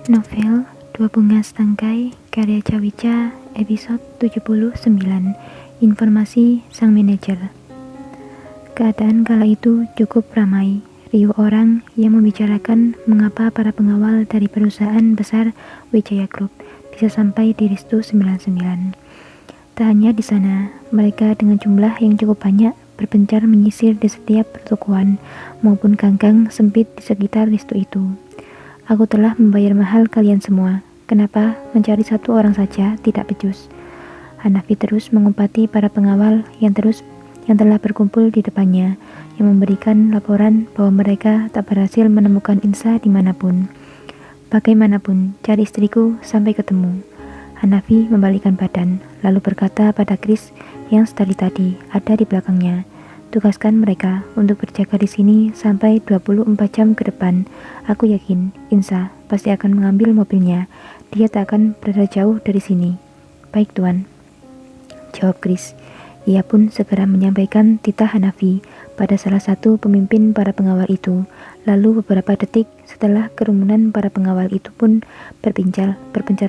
Novel Dua Bunga Setangkai karya Cawica episode 79. Informasi sang manajer. Keadaan kala itu cukup ramai, riuh orang yang membicarakan mengapa para pengawal dari perusahaan besar Wijaya Group bisa sampai di Restu 99. Tak hanya di sana, mereka dengan jumlah yang cukup banyak berpencar menyisir di setiap pertokoan maupun ganggang sempit di sekitar Restu itu. Aku telah membayar mahal kalian semua. Kenapa mencari satu orang saja tidak becus? Hanafi terus mengumpati para pengawal yang telah berkumpul di depannya, yang memberikan laporan bahwa mereka tak berhasil menemukan Insa dimanapun. Bagaimanapun, cari istriku sampai ketemu. Hanafi membalikkan badan, lalu berkata pada Chris yang sedari tadi ada di belakangnya. Tugaskan mereka untuk berjaga di sini sampai 24 jam ke depan. Aku yakin Insa pasti akan mengambil mobilnya. Dia tak akan berada jauh dari sini. Baik, Tuan, jawab Chris. Ia pun segera menyampaikan titah Hanafi pada salah satu pemimpin para pengawal itu. Lalu beberapa detik setelah kerumunan para pengawal itu pun berpencar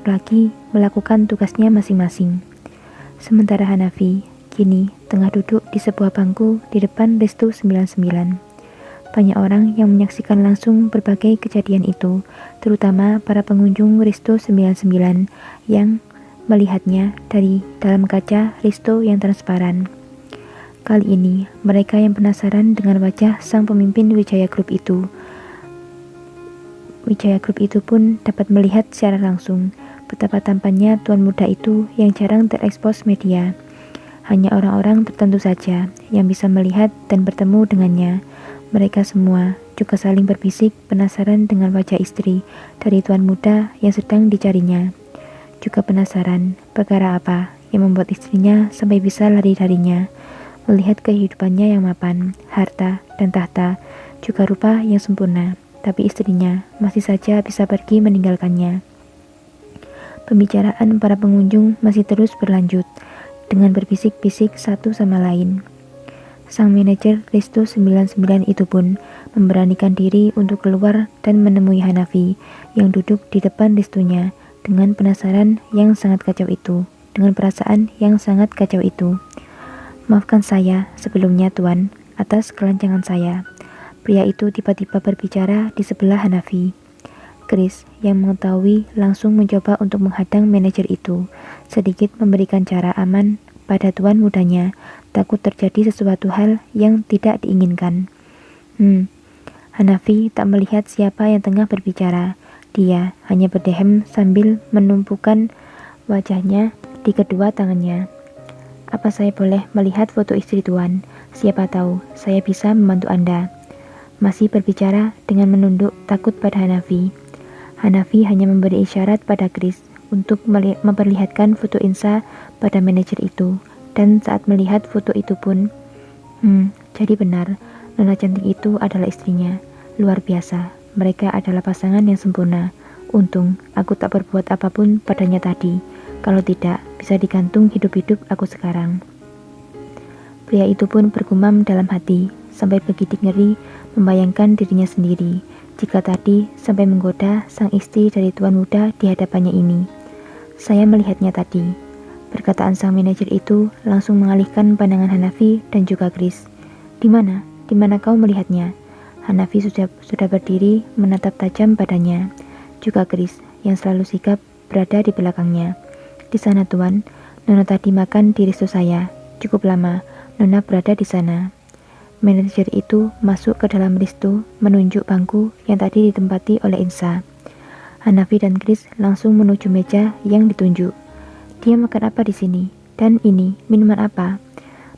lagi melakukan tugasnya masing-masing. Sementara Hanafi kini tengah duduk di sebuah bangku di depan Restu 99. Banyak orang yang menyaksikan langsung berbagai kejadian itu, terutama para pengunjung Restu 99 yang melihatnya dari dalam kaca Restu yang transparan. Kali ini, mereka yang penasaran dengan wajah sang pemimpin Wijaya Group itu pun dapat melihat secara langsung betapa tampannya tuan muda itu yang jarang terekspos media. Hanya orang-orang tertentu saja yang bisa melihat dan bertemu dengannya. Mereka semua juga saling berbisik penasaran dengan wajah istri dari tuan muda yang sedang dicarinya. Juga penasaran perkara apa yang membuat istrinya sampai bisa lari darinya. Melihat kehidupannya yang mapan, harta dan tahta, juga rupa yang sempurna, tapi istrinya masih saja bisa pergi meninggalkannya. Pembicaraan para pengunjung masih terus berlanjut dengan berbisik-bisik satu sama lain. Sang manajer Restu 99 itu pun memberanikan diri untuk keluar dan menemui Hanafi yang duduk di depan restunya dengan perasaan yang sangat kacau itu. Maafkan saya sebelumnya, Tuan, atas kelancangan saya. Pria itu tiba-tiba berbicara di sebelah Hanafi. Chris yang mengetahui langsung mencoba untuk menghadang manajer itu, sedikit memberikan cara aman pada tuan mudanya, takut terjadi sesuatu hal yang tidak diinginkan. Hanafi tak melihat siapa yang tengah berbicara. Dia hanya berdehem sambil menumpukan wajahnya di kedua tangannya. Apa saya boleh melihat foto istri Tuan? Siapa tahu saya bisa membantu Anda. Masih berbicara dengan menunduk takut pada Hanafi. Hanafi hanya memberi isyarat pada Chris untuk memperlihatkan foto Insa pada manajer itu. Dan saat melihat foto itu pun, jadi benar, nona cantik itu adalah istrinya. Luar biasa, mereka adalah pasangan yang sempurna. Untung aku tak berbuat apapun padanya tadi. Kalau tidak, bisa digantung hidup-hidup aku sekarang. Pria itu pun bergumam dalam hati, sampai begitu ngeri membayangkan dirinya sendiri, jika tadi sampai menggoda sang istri dari tuan muda di hadapannya ini. Saya melihatnya tadi. Perkataan sang manajer itu langsung mengalihkan pandangan Hanafi dan juga Chris. Di mana kau melihatnya? Hanafi sudah berdiri menatap tajam padanya. Juga Chris yang selalu sigap berada di belakangnya. Di sana, Tuan. Nona tadi makan di resto saya. Cukup lama Nona berada di sana. Manajer itu masuk ke dalam resto menunjuk bangku yang tadi ditempati oleh Insa. Hanafi dan Chris langsung menuju meja yang ditunjuk. Dia makan apa di sini? Dan ini minuman apa?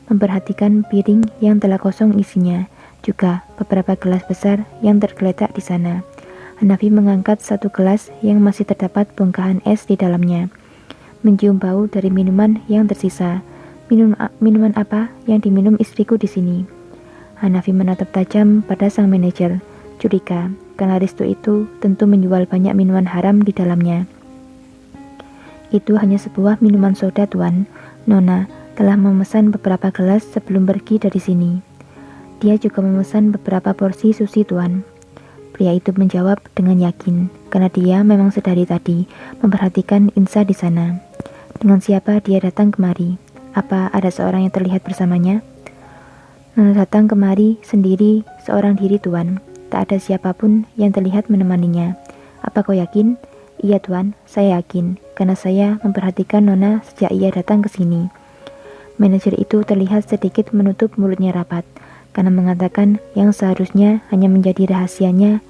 Memperhatikan piring yang telah kosong isinya, juga beberapa gelas besar yang tergeletak di sana. Hanafi mengangkat satu gelas yang masih terdapat bongkahan es di dalamnya. Mencium bau dari minuman yang tersisa. Minuman apa yang diminum istriku di sini? Hanafi menatap tajam pada sang manajer, curiga karena resto itu tentu menjual banyak minuman haram di dalamnya. Itu hanya sebuah minuman soda, Tuan. Nona telah memesan beberapa gelas sebelum pergi dari sini. Dia juga memesan beberapa porsi sushi, Tuan. Pria itu menjawab dengan yakin, karena dia memang sedari tadi memperhatikan Insa di sana. Dengan siapa dia datang kemari? Apa ada seorang yang terlihat bersamanya? Nona datang kemari sendiri, seorang diri, Tuan. Tak ada siapapun yang terlihat menemaninya. Apa kau yakin? Iya, Tuan, saya yakin, karena saya memperhatikan Nona sejak ia datang ke sini. Manajer itu terlihat sedikit menutup mulutnya rapat, karena mengatakan yang seharusnya hanya menjadi rahasianya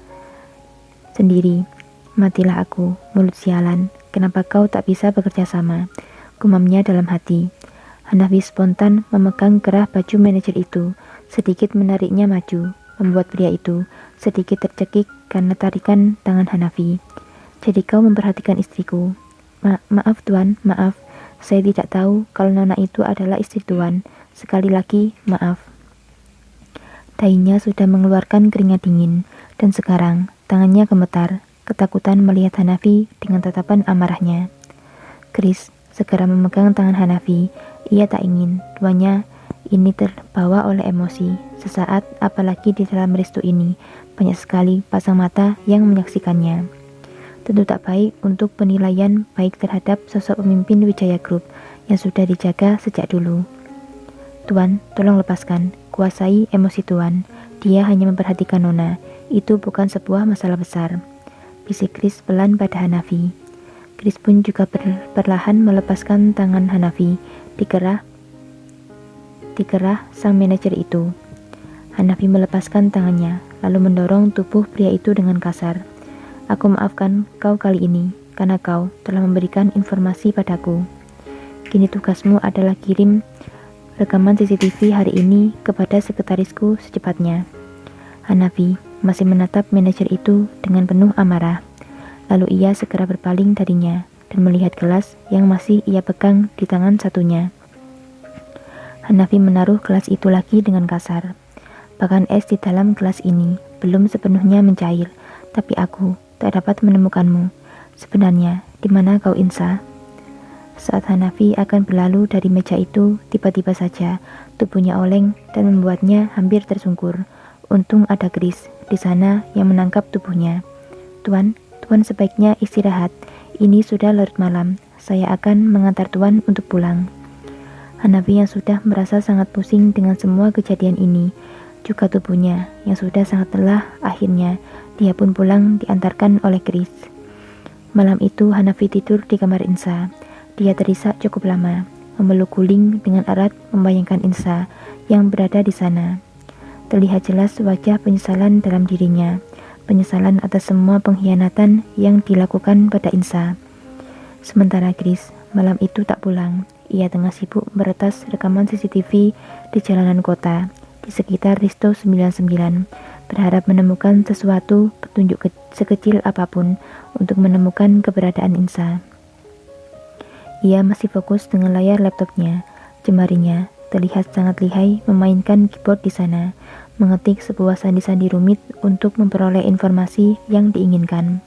sendiri. Matilah aku, mulut sialan, kenapa kau tak bisa bekerja sama? Gumamnya dalam hati. Hanafi spontan memegang kerah baju manajer itu, sedikit menariknya maju, membuat pria itu sedikit tercekik karena tarikan tangan Hanafi. Jadi kau memperhatikan istriku? Maaf Tuan, maaf. Saya tidak tahu kalau Nona itu adalah istri Tuan. Sekali lagi, maaf. Dahinya sudah mengeluarkan keringat dingin, dan sekarang tangannya gemetar, ketakutan melihat Hanafi dengan tatapan amarahnya. Chris segera memegang tangan Hanafi. Ia tak ingin tuannya ini terbawa oleh emosi. Sesaat, apalagi di dalam restu ini, banyak sekali pasang mata yang menyaksikannya. Tentu tak baik untuk penilaian baik terhadap sosok pemimpin Wijaya Group yang sudah dijaga sejak dulu. Tuan, tolong lepaskan. Kuasai emosi Tuan. Dia hanya memperhatikan Nona. Itu bukan sebuah masalah besar. Bisik Chris pelan pada Hanafi. Chris pun juga perlahan melepaskan tangan Hanafi. Dikerah sang manajer itu. Hanafi melepaskan tangannya, lalu mendorong tubuh pria itu dengan kasar. Aku maafkan kau kali ini, karena kau telah memberikan informasi padaku. Kini tugasmu adalah kirim rekaman CCTV hari ini kepada sekretarisku secepatnya. Hanafi masih menatap manajer itu dengan penuh amarah. Lalu ia segera berpaling darinya dan melihat gelas yang masih ia pegang di tangan satunya. Hanafi menaruh gelas itu lagi dengan kasar. Bahkan es di dalam gelas ini belum sepenuhnya mencair, tapi aku tak dapat menemukanmu. Sebenarnya, di mana kau, Insa? Saat Hanafi akan berlalu dari meja itu, tiba-tiba saja tubuhnya oleng dan membuatnya hampir tersungkur. Untung ada Chris di sana yang menangkap tubuhnya. Tuan sebaiknya istirahat. Ini sudah larut malam. Saya akan mengantar Tuan untuk pulang. Hanafi yang sudah merasa sangat pusing dengan semua kejadian ini, juga tubuhnya yang sudah sangat lelah, akhirnya dia pun pulang diantarkan oleh Chris. Malam itu Hanafi tidur di kamar Insa. Dia terisak cukup lama, memeluk guling dengan erat membayangkan Insa yang berada di sana. Terlihat jelas wajah penyesalan dalam dirinya, penyesalan atas semua pengkhianatan yang dilakukan pada Insa. Sementara Chris malam itu tak pulang. Ia tengah sibuk meretas rekaman CCTV di jalanan kota di sekitar Risto 99, berharap menemukan sesuatu petunjuk sekecil apapun untuk menemukan keberadaan Insa. Ia masih fokus dengan layar laptopnya. Jemarinya terlihat sangat lihai memainkan keyboard di sana, mengetik sebuah sandi-sandi rumit untuk memperoleh informasi yang diinginkan.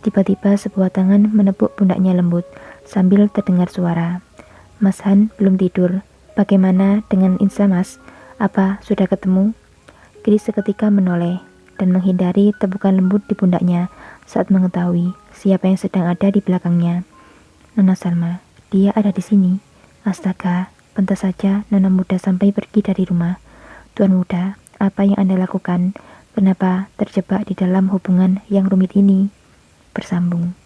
Tiba-tiba sebuah tangan menepuk pundaknya lembut sambil terdengar suara. Mas Han belum tidur. Bagaimana dengan Insa, Mas? Apa sudah ketemu? Chris seketika menoleh dan menghindari tepukan lembut di pundaknya saat mengetahui siapa yang sedang ada di belakangnya. Nona Salma, dia ada di sini. Astaga, pantas saja Nona muda sampai pergi dari rumah. Tuan muda, apa yang Anda lakukan? Kenapa terjebak di dalam hubungan yang rumit ini? Bersambung.